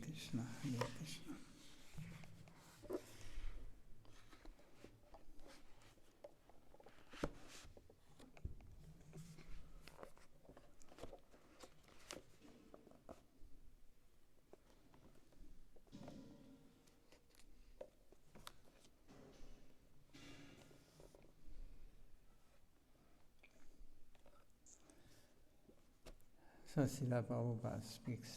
Krishna, Hare Krishna. So Srila Prabhupada speaks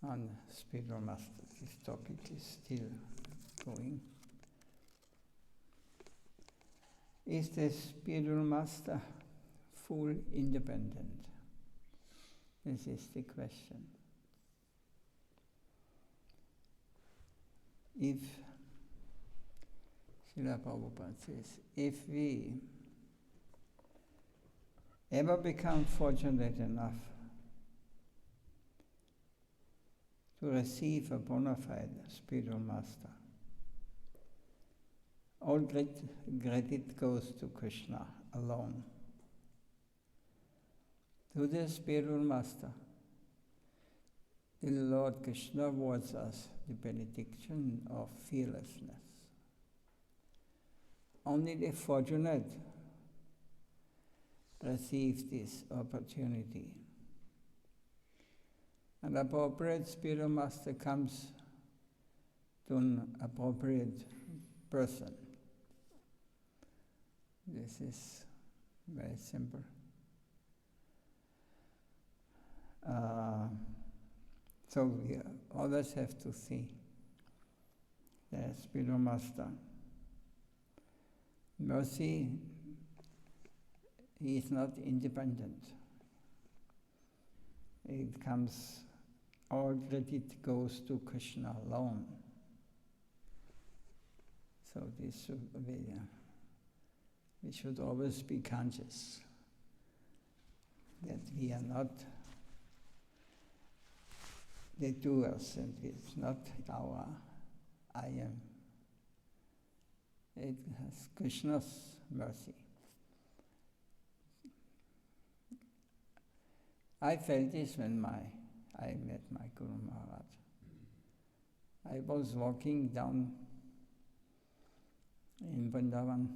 on spiritual master. This topic is still going. Is the spiritual master full independent? This is the question. If, Srila Prabhupada says, if we ever become fortunate enough to receive a bona fide spiritual master, all credit goes to Krishna alone. To the spiritual master, the Lord Krishna awards us the benediction of fearlessness. Only the fortunate receive this opportunity. An appropriate spiritual master comes to an appropriate person. This is very simple. So we always have to see the spiritual master. Mercy, he is not independent. It comes, all credit goes to Krishna alone. So this should be, we should always be conscious that we are not the doers, and it's not our I am. It has Krishna's mercy. I felt this when I met my Guru Maharaj. I was walking down in Vrindavan.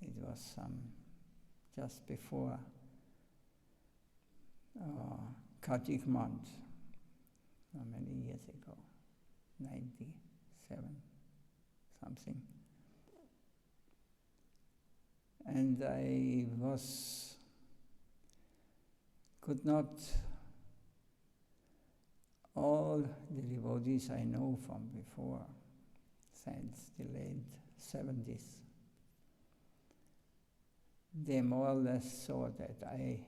It was just before Kartik month, many years ago, 97, something. And I could not, all the devotees I know from before, since the late 70s, they more or less saw that I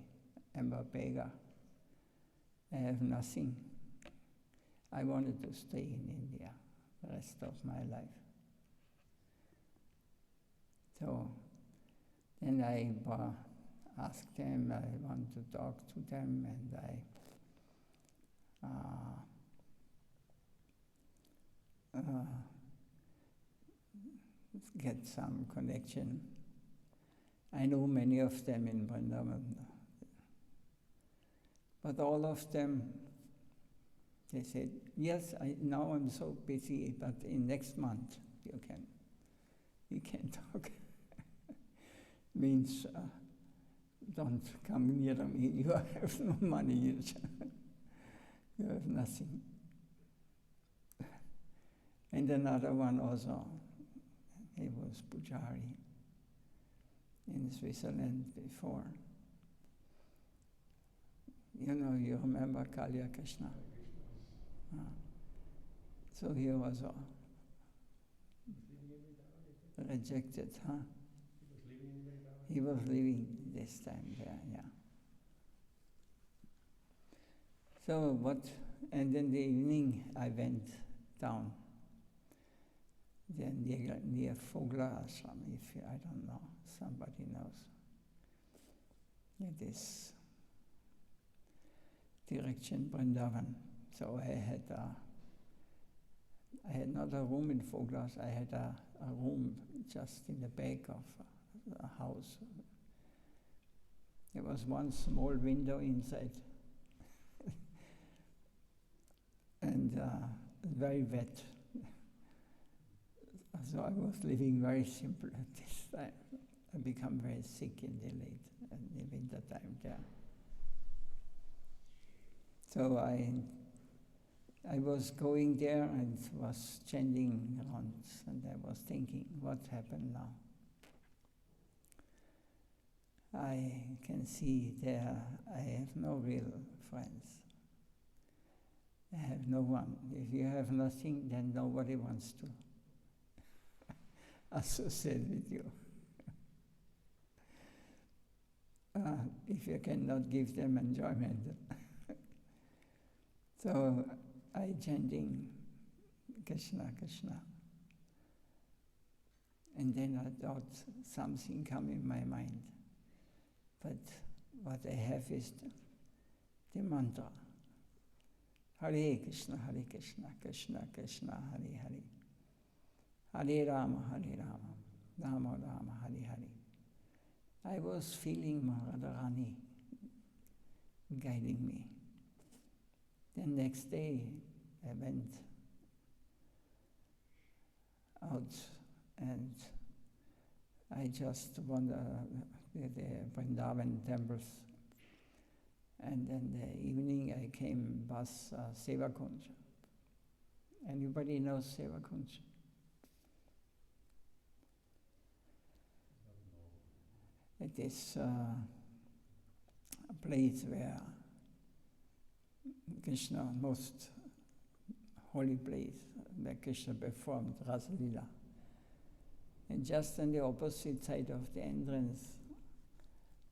am a beggar. I have nothing. I wanted to stay in India the rest of my life. So then I asked them, I want to talk to them, and I get some connection. I know many of them in Vrindavan. But all of them, they said, yes, now I'm so busy, but in next month we can talk. Means don't come near me, you have no money, you have nothing. And another one also, he was Pujari in Switzerland before. You remember Kalya Krishna? So he was rejected, huh? He was living this time there, yeah. So and in the evening I went down there near Fogla Ashram, if I don't know, somebody knows. It is direction Vrindavan. So I had not a room in Foglas, I had a room just in the back of a house. There was one small window inside. very wet. So I was living very simple at this time. I become very sick in the winter time there. So I was going there and was chanting rounds, and I was thinking, what happened now? I can see there I have no real friends. I have no one. If you have nothing, then nobody wants to associate with you. If you cannot give them enjoyment. So I chanting Krishna, Krishna. And then I thought something come in my mind. But what I have is the mantra. Hare Krishna, Krishna Krishna, Hare Hare. Hare Rama, Rama Rama, Hare Hare. I was feeling Radharani guiding me. The next day I went out and I just wandered the Vrindavan temples. And then the evening I came past Sevakunj. Anybody knows Sevakunj? It is a place where Krishna, most holy place, where Krishna performed Rasa Lila. And just on the opposite side of the entrance,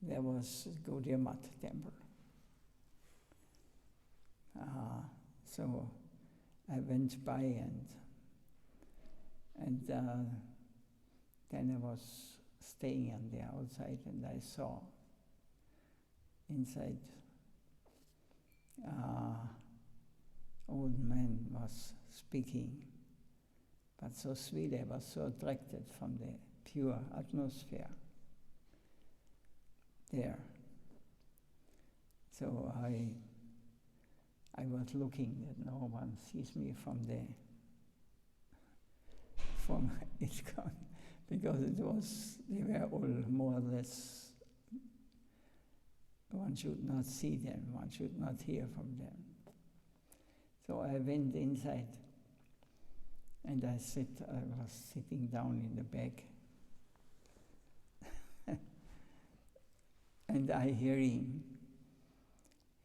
there was Gaudiya temple. So I went by and then I was staying on the outside and I saw inside old man was speaking, but so sweet. I was so attracted from the pure atmosphere there. So I was looking that no one sees me from ISKCON, because they were all more or less, one should not see them, one should not hear from them. So I went inside and I was sitting down in the back and I hear him.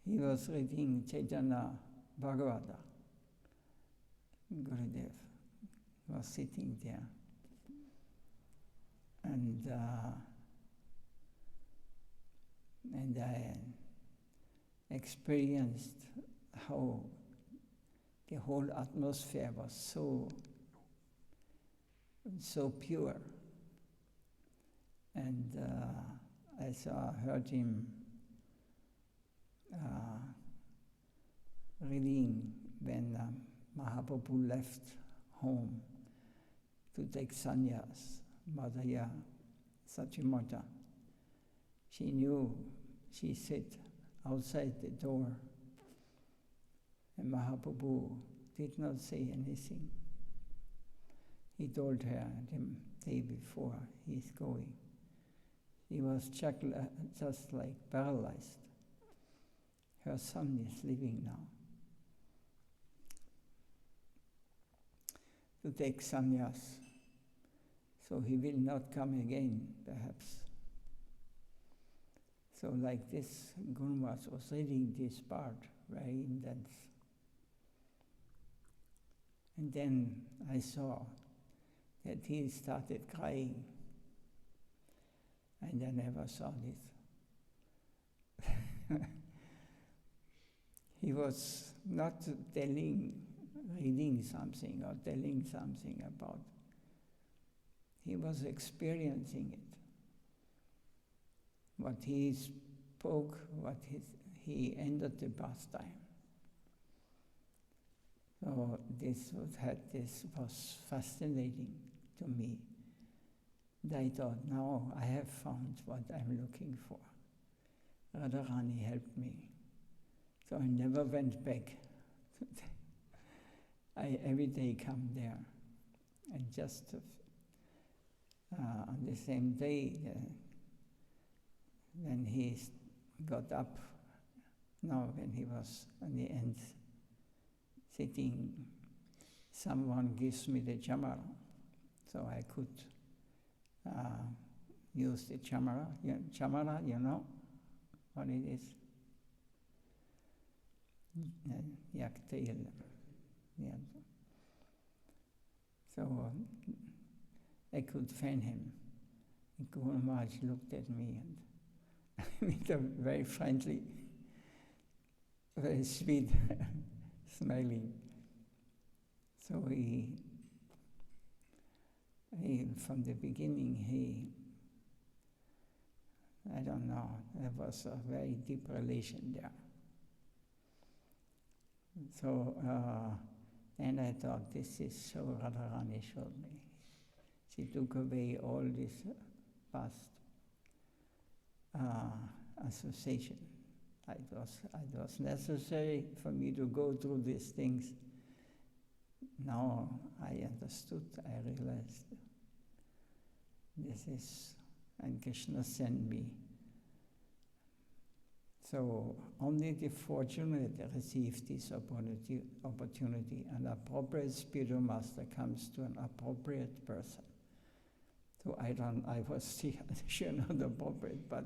He was reading Chaitanya Bhagavata. Gurudev was sitting there. And I experienced how the whole atmosphere was so pure. And I heard him reading when Mahaprabhu left home to take sannyas, Madhya Sachimata. She knew she sat outside the door, and Mahaprabhu did not say anything. He told her the day before he's going. He was just like paralyzed. Her son is leaving now to take sannyas, so he will not come again, perhaps. So like this, Gurmas was reading this part, very intense. And then I saw that he started crying. And I never saw this. He was not reading something or telling something about. He was experiencing it. What he spoke, he ended the pastime. So this was fascinating to me. And I thought, now I have found what I'm looking for. Radharani helped me. So I never went back I every day come there, and just on the same day, when he got up, when he was on the end sitting, someone gives me the camera, so I could use the camera. Camera, you know what it is? Yaktail. Yeah. So I could fan him. And Maharaj looked at me and with a very friendly, very sweet smiling. So he from the beginning, I don't know, there was a very deep relation there. So then I thought, this is so Radharani showed me. She took away all this past association. It was necessary for me to go through these things. Now I understood, I realized this is, and Krishna sent me. So only the fortunate receive this opportunity. An appropriate spiritual master comes to an appropriate person. So I was still sure not appropriate, but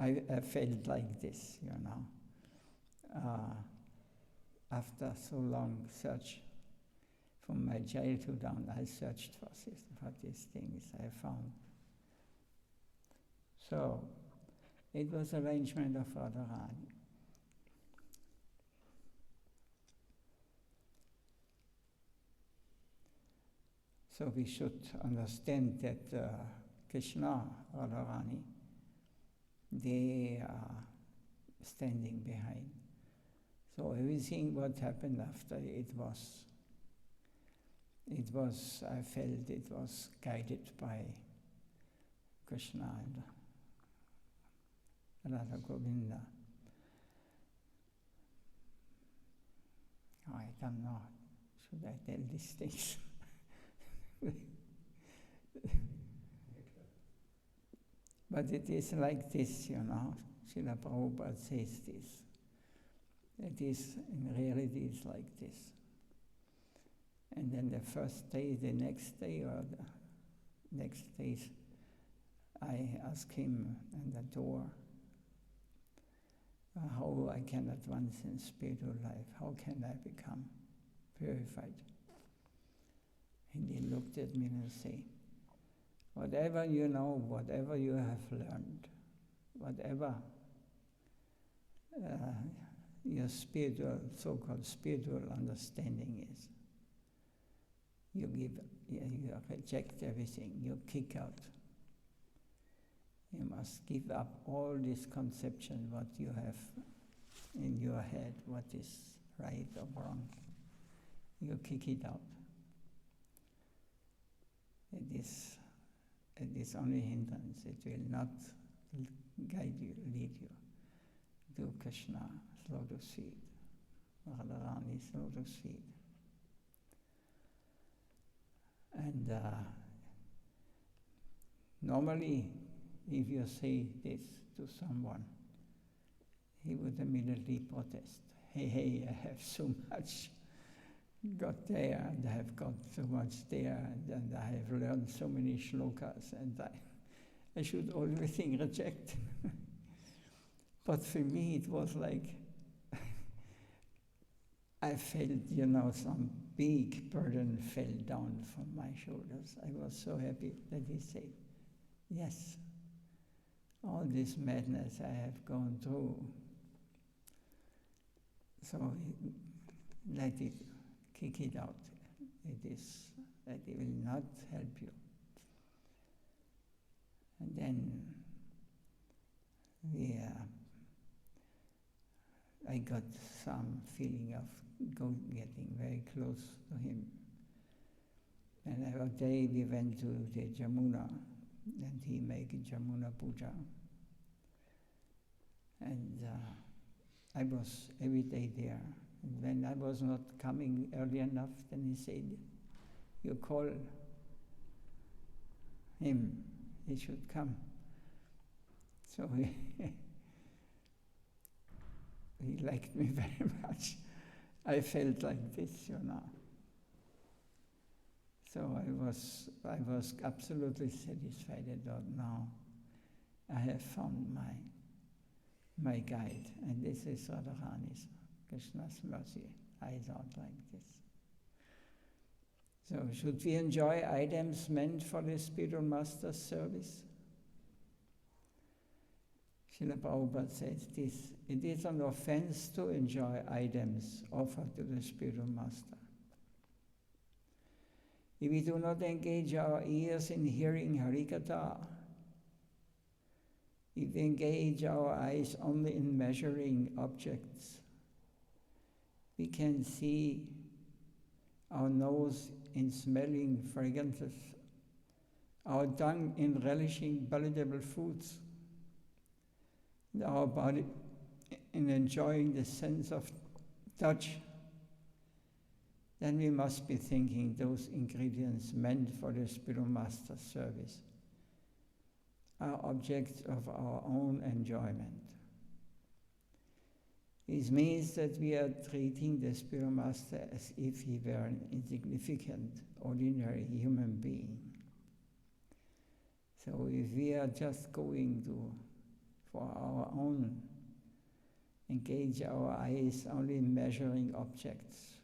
I felt like this, after so long search, from my childhood on, I searched for these things I found. So it was arrangement of Radharani. So we should understand that Krishna, Radharani, they are standing behind. So everything what happened after, I felt it was guided by Krishna and Radha Govinda. I don't know, should I tell these things? But it is like this, Srila Prabhupada says this. It is, in reality, it's like this. And then the first day, the next day, or the next days, I ask him at the door how I can advance in spiritual life, how can I become purified? And he looked at me and said, whatever you know, whatever you have learned, whatever your spiritual, so-called spiritual understanding is, you reject everything, you kick out. You must give up all this conception, what you have in your head, what is right or wrong. You kick it out. It is only hindrance. It will not guide you, lead you to Krishna's lotus feet, Radharani's lotus feet. And normally, if you say this to someone, he would immediately protest. Hey, I have so much got there, and I have got so much there, and I have learned so many shlokas, and I should everything reject. But for me, it was like, I felt, some big burden fell down from my shoulders. I was so happy that he said, yes, all this madness I have gone through, so let it, kick it out. It will not help you. And then I got some feeling of getting very close to him. And a day we went to the Jamuna, and he made Jamuna Puja. And I was every day there, And when I was not coming early enough, then he said, you call him, he should come. So he liked me very much. I felt like this, So I was absolutely satisfied. I thought, now I have found my guide, and this is Radharani's, Krishna's mercy. I thought like this. So should we enjoy items meant for the spiritual master's service? Srila Prabhupada says this, it is an offense to enjoy items offered to the spiritual master. If we do not engage our ears in hearing Harikatha, if we engage our eyes only in measuring objects, we can see our nose in smelling fragrances, our tongue in relishing palatable foods, and our body in enjoying the sense of touch, then we must be thinking those ingredients meant for the spiritual master's service are objects of our own enjoyment. This means that we are treating the spiritual master as if he were an insignificant, ordinary human being. So if we are just going for our own, engage our eyes only in measuring objects,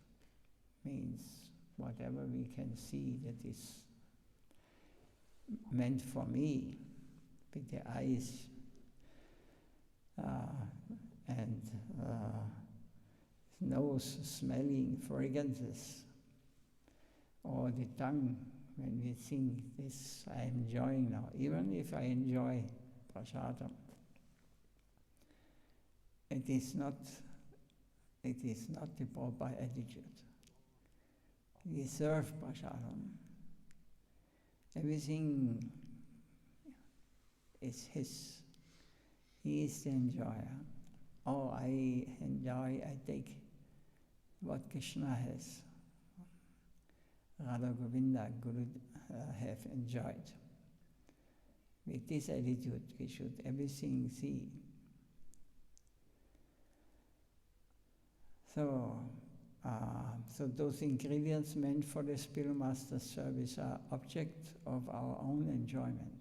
means whatever we can see that is meant for me, with the eyes and nose smelling fragrances, or the tongue when we think this I am enjoying now, even if I enjoy prasadam. It is not the proper attitude. We serve prasadam. Everything is his. He is the enjoyer. Oh, I enjoy, I take what Krishna has. Radha Govinda have enjoyed. With this attitude, we should everything see. So those ingredients meant for the spiritual master's service are object of our own enjoyment.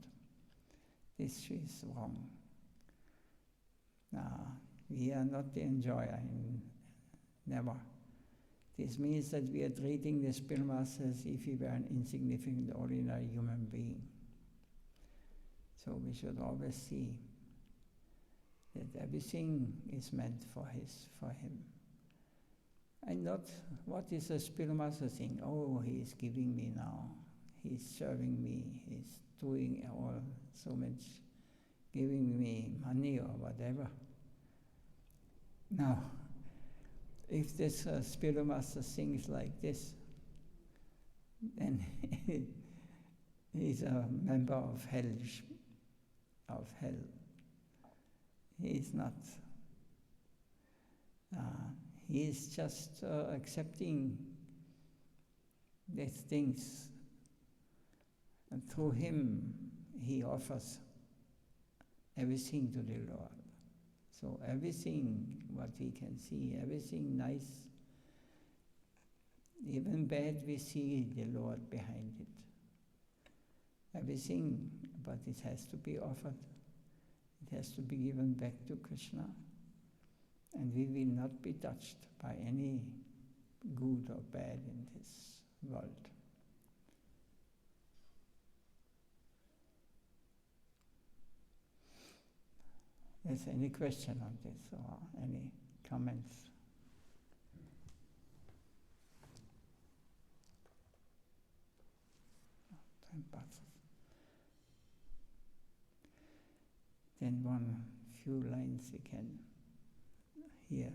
This is wrong. We are not the enjoyer, never. This means that we are treating the spiritual master as if he were an insignificant, ordinary human being. So we should always see that everything is meant for him. And not what is a spiritual master thing. Oh, he is giving me now. He is serving me. He is doing so much, giving me money or whatever. Now, if this spiritual master thinks like this, then he's a member of hell. He is not. He is just accepting these things, and through him he offers everything to the Lord. So everything what we can see, everything nice, even bad, we see the Lord behind it. Everything, but it has to be offered. It has to be given back to Krishna. And we will not be touched by any good or bad in this world. Is there any question on this or any comments? Time passes. Then one few lines we can hear.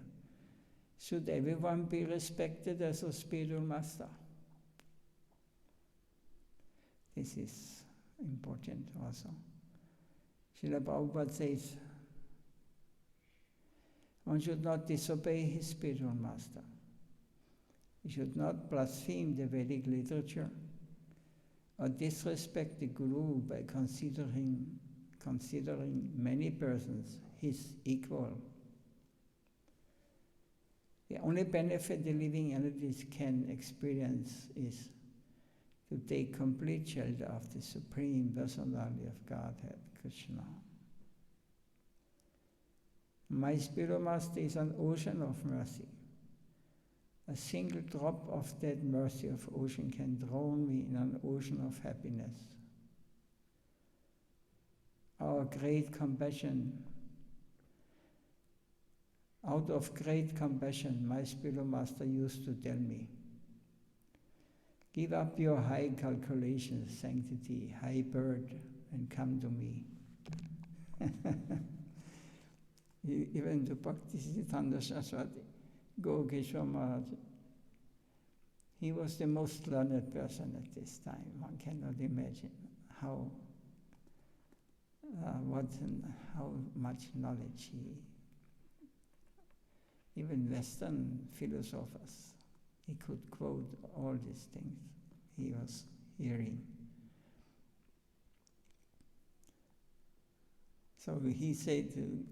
Should everyone be respected as a spiritual master? This is important also. Srila Prabhupada says, One should not disobey his spiritual master. He should not blaspheme the Vedic literature or disrespect the Guru by considering many persons his equal. The only benefit the living entities can experience is to take complete shelter of the Supreme Personality of Godhead, Krishna. My spiritual master is an ocean of mercy. A single drop of that mercy of ocean can drown me in an ocean of happiness. Out of great compassion, my spiritual master used to tell me, give up your high calculations, sanctity, high bird, and come to me. Even to Bhakti Siddhanta Saraswati, Gaudiya Maharaj, he was the most learned person at this time. One cannot imagine how much knowledge even Western philosophers, he could quote all these things he was hearing. So he said to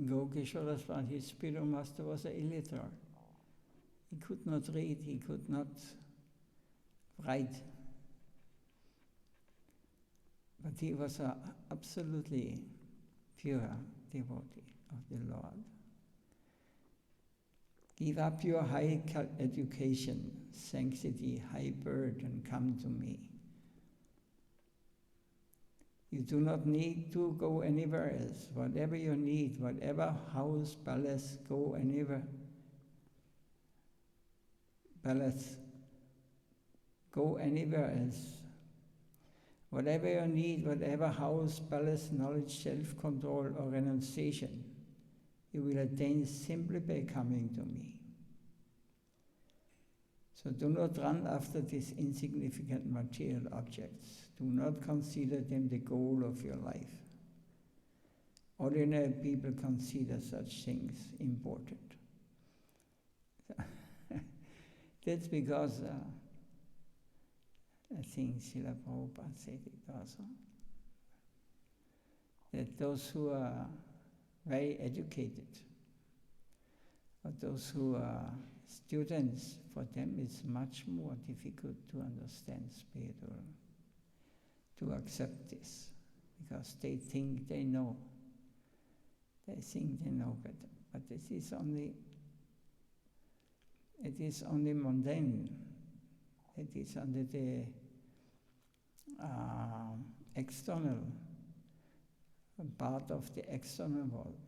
Gaudiya, his spiritual master was illiterate. He could not read, he could not write. But he was an absolutely pure devotee of the Lord. Give up your high education, sanctity, high birth, and come to me. You do not need to go anywhere else. Whatever you need, whatever house, palace, go anywhere. Palace, go anywhere else. Whatever you need, whatever house, palace, knowledge, self-control, or renunciation, you will attain simply by coming to me. So do not run after these insignificant material objects. Do not consider them the goal of your life. Ordinary people consider such things important. That's because I think Srila Prabhupada said it also, that those who are very educated, or those who are students, for them it's much more difficult to understand spiritual, to accept this, because they think they know. They think they know better, but it is only mundane. It is under the external, part of the external world.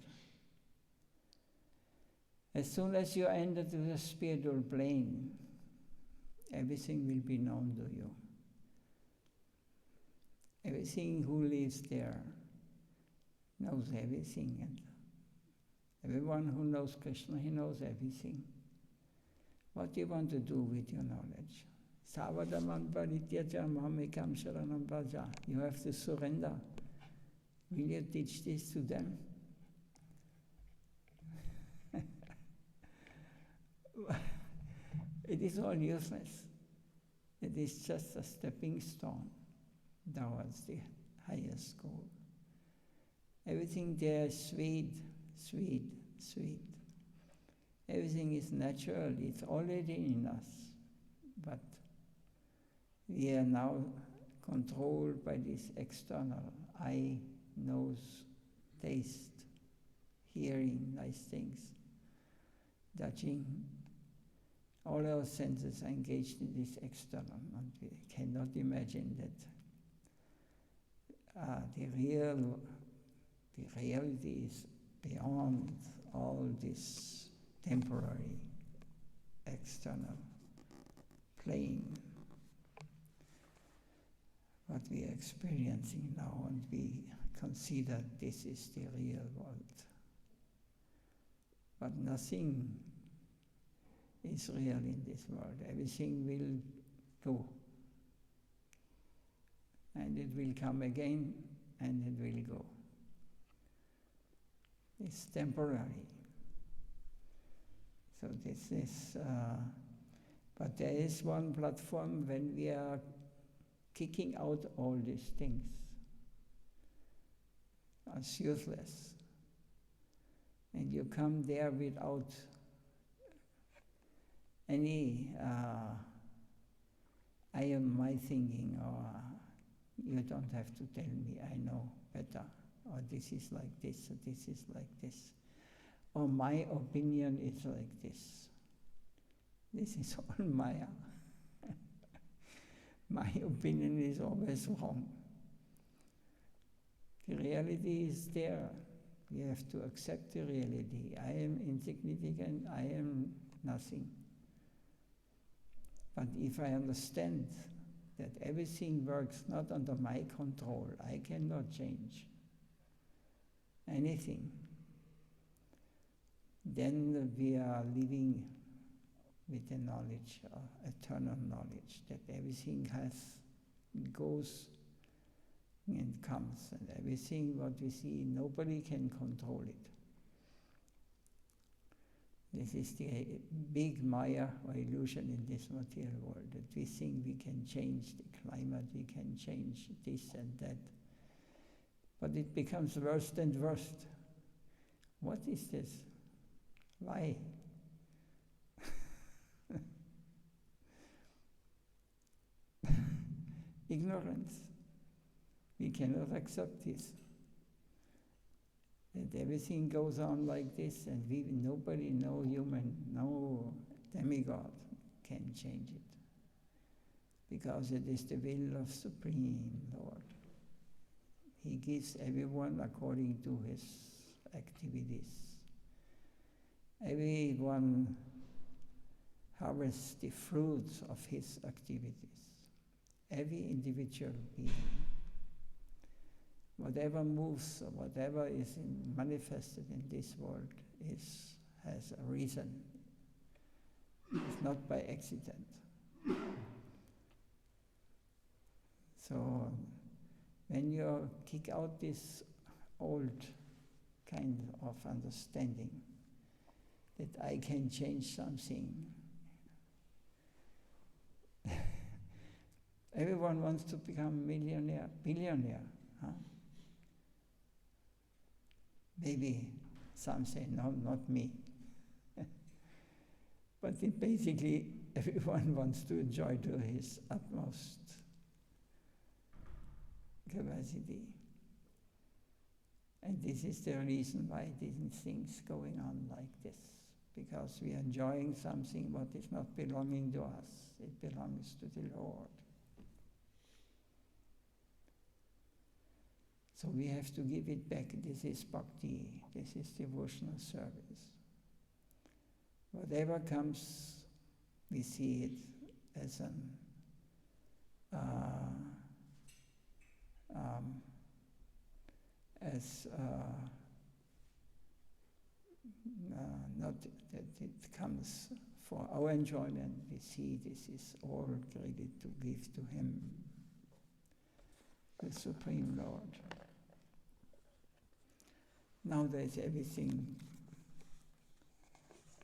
As soon as you enter to the spiritual plane, everything will be known to you. Everything who lives there knows everything, and everyone who knows Krishna, he knows everything. What do you want to do with your knowledge? Savadamam parityaja mamekam sharanam vraja. You have to surrender. Will you teach this to them? It is all useless. It is just a stepping stone towards the highest goal. Everything there is sweet, sweet, sweet. Everything is natural, it's already in us. But we are now controlled by this external eye, nose, taste, hearing nice things, touching. All our senses are engaged in this external, and we cannot imagine that the reality is beyond all this temporary external plane. What we are experiencing now, and we consider this is the real world. But nothing is real in this world. Everything will go. And it will come again, and it will go. It's temporary. So this is, but there is one platform when we are kicking out all these things as useless. And you come there without any I am my thinking, or you don't have to tell me, I know better, or this is like this, or this is like this, or my opinion is like this. This is all Maya. My opinion is always wrong. The reality is there. You have to accept the reality. I am insignificant, I am nothing. But if I understand that everything works not under my control, I cannot change anything, then we are living with the knowledge, eternal knowledge, that everything goes and comes, and everything what we see, nobody can control it. This is the big Maya or illusion in this material world, that we think we can change the climate, we can change this and that. But it becomes worse and worse. What is this? Why? Ignorance. We cannot accept this. That everything goes on like this, and nobody, no human, no demigod can change it. Because it is the will of Supreme Lord. He gives everyone according to his activities. Everyone harvests the fruits of his activities. Every individual being. Whatever moves or whatever is manifested in this world has a reason. It's not by accident. So when you kick out this old kind of understanding that I can change something, everyone wants to become millionaire, billionaire. Huh? Maybe some say, no, not me. But basically, everyone wants to enjoy to his utmost capacity. And this is the reason why these things going on like this. Because we are enjoying something what is not belonging to us. It belongs to the Lord. So we have to give it back. This is Bhakti. This is devotional service. Whatever comes, we see it as not that it comes for our enjoyment. We see this is all created to give to Him, the Supreme Lord. Nowadays everything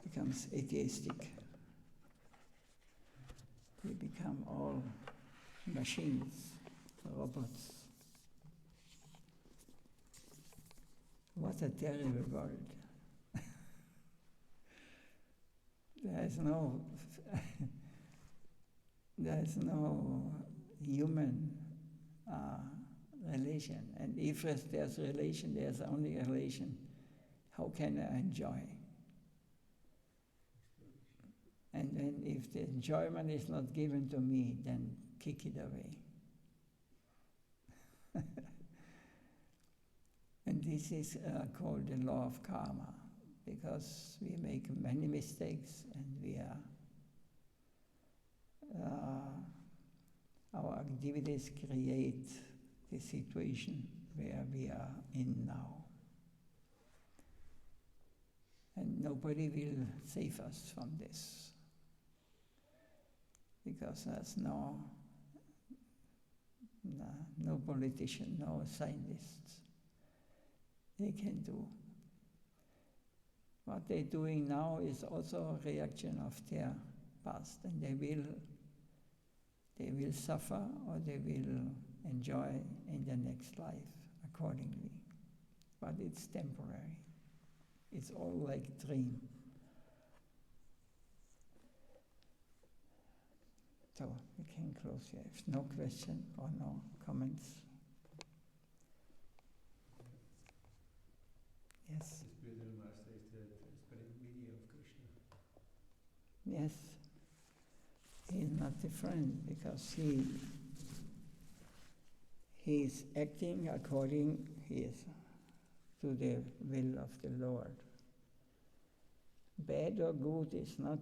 becomes atheistic. We become all machines, robots. What a terrible world. There's no human relation. And if there's relation, there's only a relation. How can I enjoy? And then if the enjoyment is not given to me, then kick it away. And this is called the law of karma, because we make many mistakes and our activities create the situation where we are in now. And nobody will save us from this, because there's no politician, no scientists. They can do. What they're doing now is also a reaction of their past, and they will suffer or they will enjoy in the next life accordingly. But it's temporary. It's all like dream. So we can close here. If no question or no comments. Yes. The spiritual master is the transparent media of Krishna. Yes. He is not different because he is acting according to the will of the Lord. Bad or good is not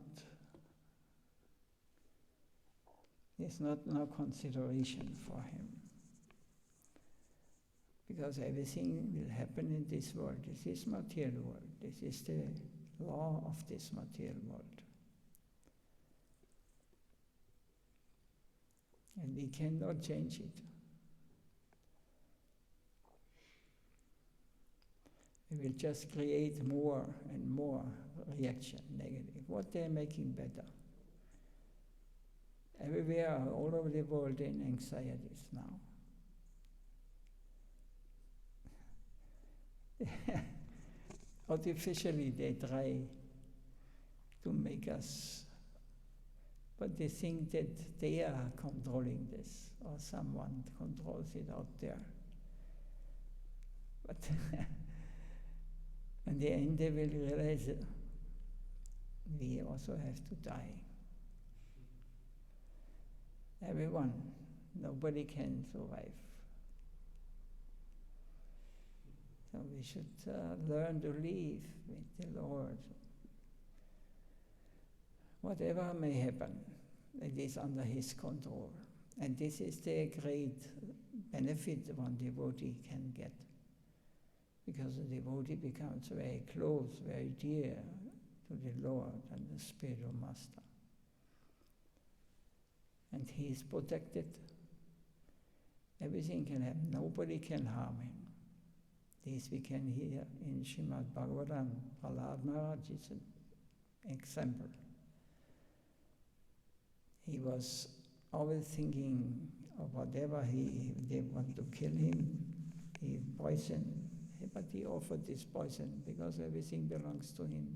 no consideration for him. Because everything will happen in this world. This is material world. This is the law of this material world. And we cannot change it. We will just create more and more reaction, negative. What they're making better. Everywhere, all over the world, in anxieties now. Artificially, they try to make us, but they think that they are controlling this, or someone controls it out there. But in the end, they will realize that we also have to die. Everyone, nobody can survive. So we should learn to live with the Lord. Whatever may happen, it is under His control. And this is the great benefit one devotee can get. Because the devotee becomes very close, very dear to the Lord and the spiritual master. And he is protected. Everything can happen. Nobody can harm him. This we can hear in Srimad Bhagavatam. Prahlad Maharaj is an example. He was always thinking of whatever they want to kill him. He poisoned, but he offered this poison because everything belongs to him,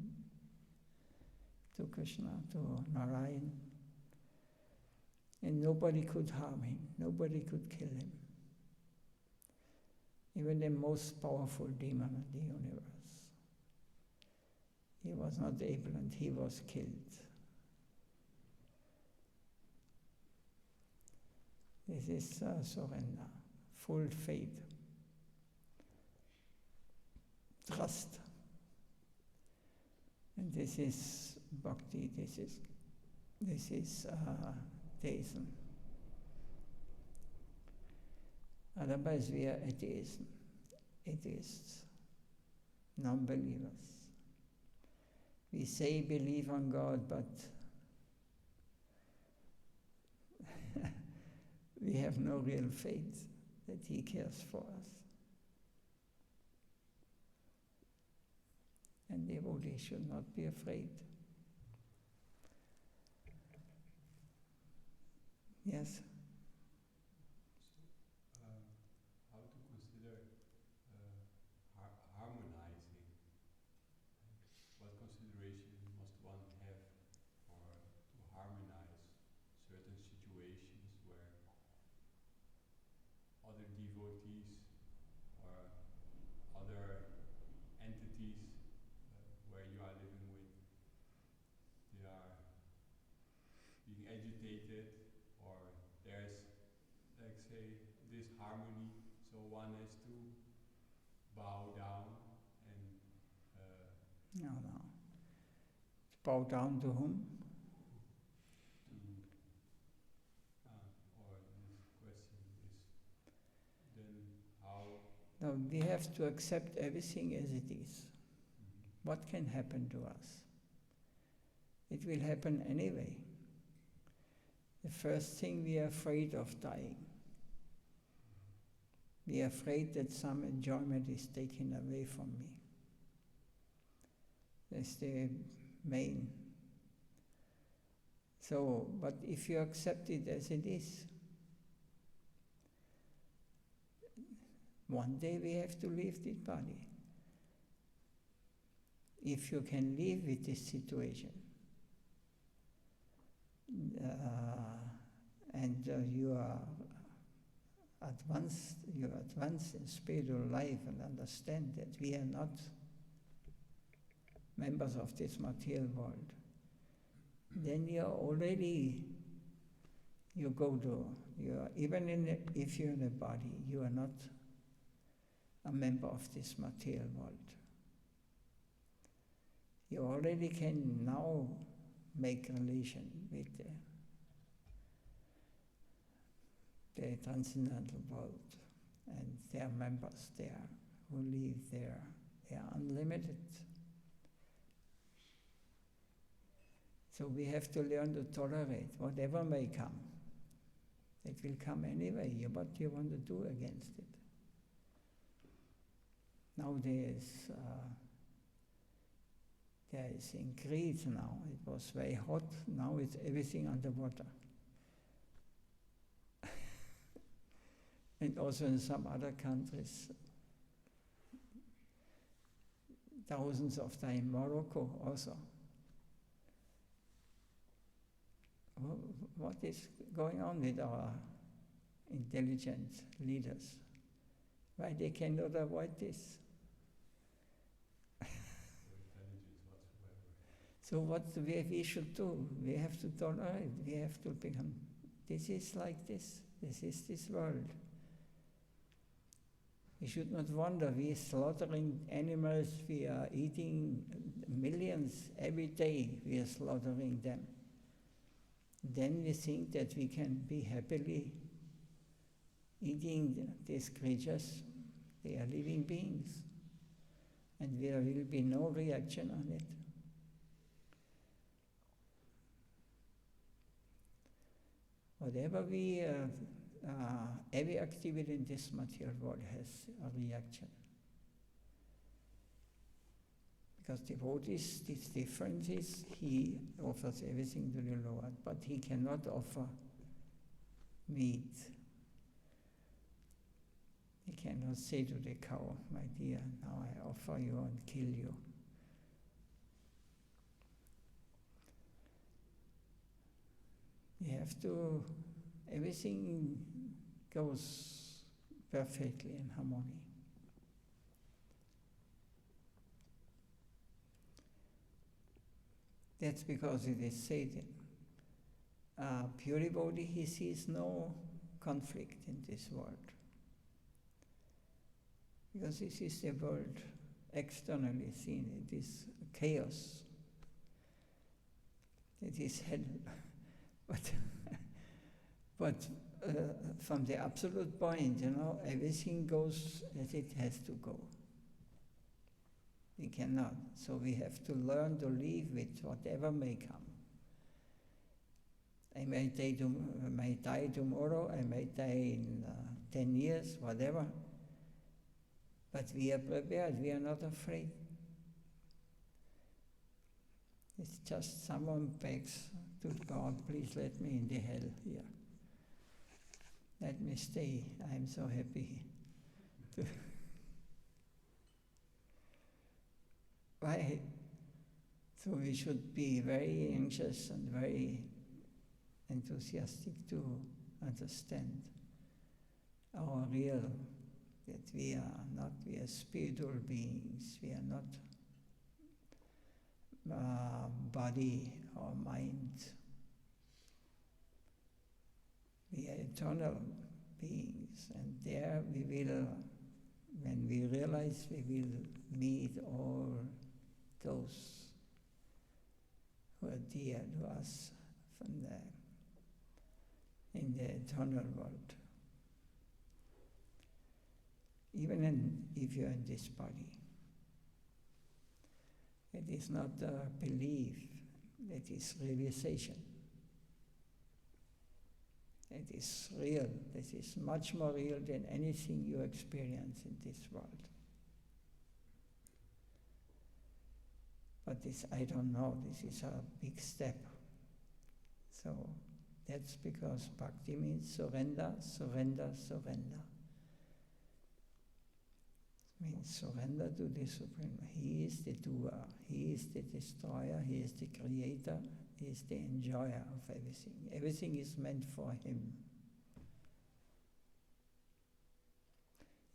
to Krishna, to Narayan. And nobody could harm him, nobody could kill him. Even the most powerful demon in the universe. He was not able and he was killed. This is surrender, full faith, trust. And this is Bhakti, this is theism. Otherwise we are atheists, non-believers. We say believe on God, but we have no real faith that He cares for us. And devotees should not be afraid. Yes? How to consider harmonizing? What consideration must one have for to harmonize certain situations where other devotees or other entities where you are living with, they are being agitated, or there's, like say, this harmony, so one has to bow down and No. Bow down to whom? or this question is then how? No, we have to accept everything as it is. What can happen to us? It will happen anyway. The first thing, we are afraid of dying. We are afraid that some enjoyment is taken away from me. That's the main. So, but if you accept it as it is, one day we have to leave this body. If you can live with this situation, and you are advanced in spiritual life and understand that we are not members of this material world, then you go to, if you're in a body, you are not a member of this material world. You already can now make relation with the transcendental world, and their members there who live there. They are unlimited. So we have to learn to tolerate whatever may come. It will come anyway. What do you want to do against it? Nowadays, there is in Crete now. It was very hot. Now it's everything underwater. And also in some other countries, thousands of times, Morocco also. What is going on with our intelligent leaders? Why they cannot avoid this? So what we should do? We have to tolerate. We have to become. This is like this. This is this world. We should not wonder. We are slaughtering animals. We are eating millions every day. We are slaughtering them. Then we think that we can be happily eating these creatures. They are living beings. And there will be no reaction on it. Whatever every activity in this material world has a reaction. Because devotees, this difference is, he offers everything to the Lord, but he cannot offer meat. He cannot say to the cow, my dear, now I offer you and kill you. You have to, everything goes perfectly in harmony. That's because it is Satan. Pure devotee, he sees no conflict in this world. Because this is the world externally seen. It is chaos. It is hell. But from the absolute point, everything goes as it has to go. We cannot. So we have to learn to live with whatever may come. I may die tomorrow, I may die in 10 years, whatever. But we are prepared, we are not afraid. It's just someone begs to God, please let me in the hell here. Let me stay, I am so happy. Why? So we should be very anxious and very enthusiastic to understand our real, that we are spiritual beings, we are not body or mind. We are eternal beings, and there we will, when we realize, we will meet all those who are dear to us in the eternal world. Even if you are in this body, it is not a belief, it is realization. It is real. This is much more real than anything you experience in this world. But this, I don't know, this is a big step. So that's because bhakti means surrender, surrender, surrender. It means surrender to the Supreme. He is the doer, He is the destroyer, He is the creator, He is the enjoyer of everything. Everything is meant for Him.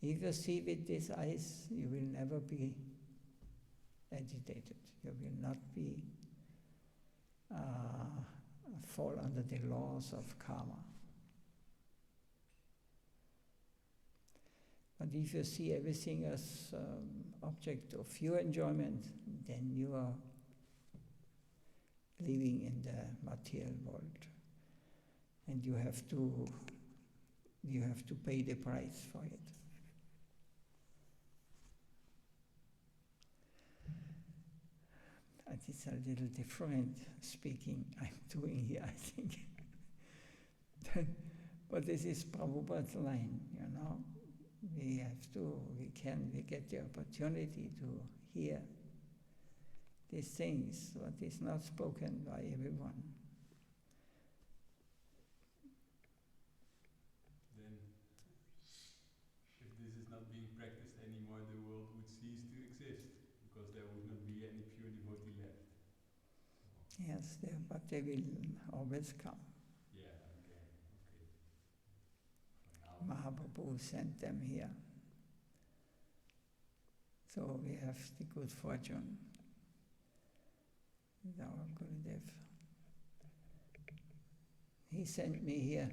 If you see with these eyes, you will never be agitated. You will not be fall under the laws of karma. But if you see everything as object of your enjoyment, then you are living in the material world, and you have to pay the price for it. It's a little different speaking I'm doing here, I think. But this is Prabhupada's line, you know. We get the opportunity to hear these things, what is not spoken by everyone. Then, if this is not being practiced anymore, the world would cease to exist, because there would not be any pure devotee left. Yes, but they will always come. Yeah, okay. For now. Mahaprabhu sent them here. So we have the good fortune with our Gurudev. He sent me here.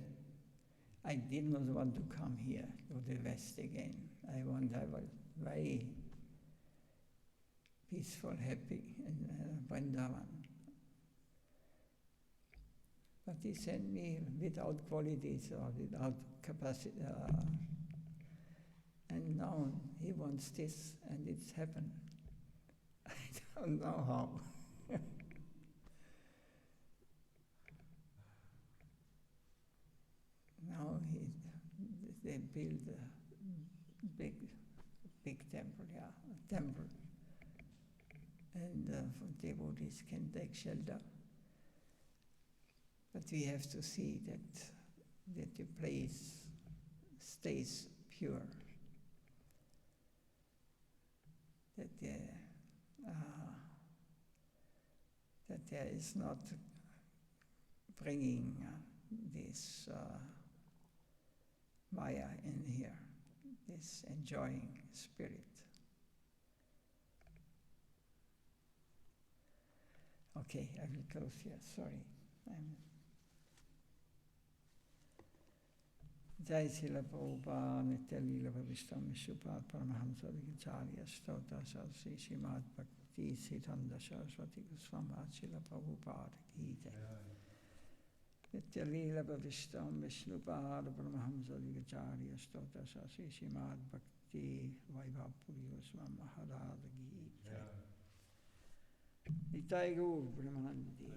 I did not want to come here to the West again. I was very peaceful, happy in Vrindavan. But he sent me without qualities or without capacity. And now he wants this, and it's happened. I don't know how. Now they build a big temple, a temple. And devotees can take shelter. But we have to see that the place stays pure. That there is not bringing this Maya in here, this enjoying spirit. Okay, I will close here, sorry. Jai Srila Prabhupada, Nitya Lila Bhavishtam Vishupad Paramahamsa Vigacharya Stota Sarsi Srimad Bhakti Siddhanta Saraswati Goswami Srila Prabhupada Ki Jai. Nitya Lila Bhavishtam Vishupad Paramahamsa Vigacharya Stota Sarsi Srimad Bhakti Vaibhapuri Goswami Maharaj Ki Jai. Nitai Gaur Brahmanandi.